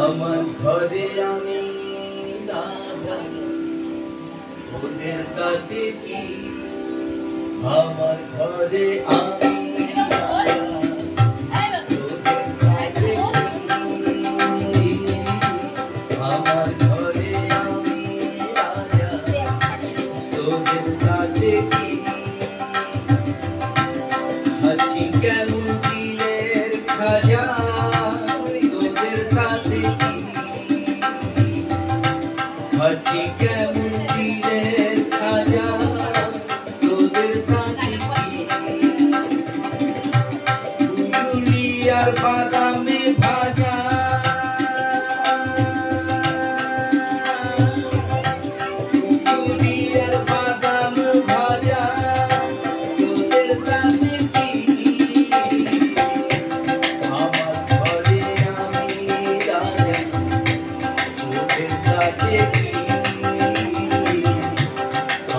আমার ঘরে আমি রাজা, ওদের তাতে কি? আমার ঘরে আমি রাজা, ওদের তাতে কি? আমার ঘরে আমি রাজা, ওদের তাতে কি? আছি কেমন দিলের খাজা, তোদের তাতে কি? আছি কেমন দিলের খাজা, তোদের তাতে কি? পুরুলিয়ার বাদামে ভাজা, পুরুলিয়ার বাদাম ভাজা, তোদের তাতে কি? আমার ঘরে আমি রাজা, তোদের তাতে কি?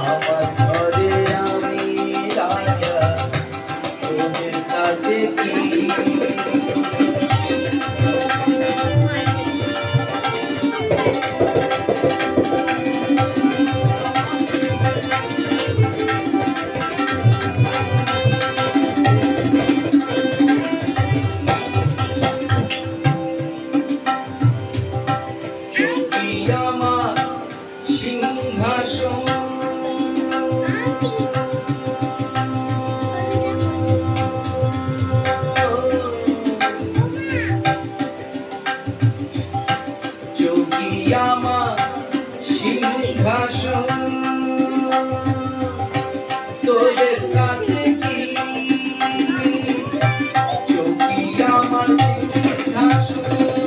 আমার ঘরে আমি রাজা, তোদের তাতে কি? চৌকি আমার সিংহাসন, চৌকি আমার সিংহাসন, তোদের তাতে কি? চৌকি আমার সিংহাসন,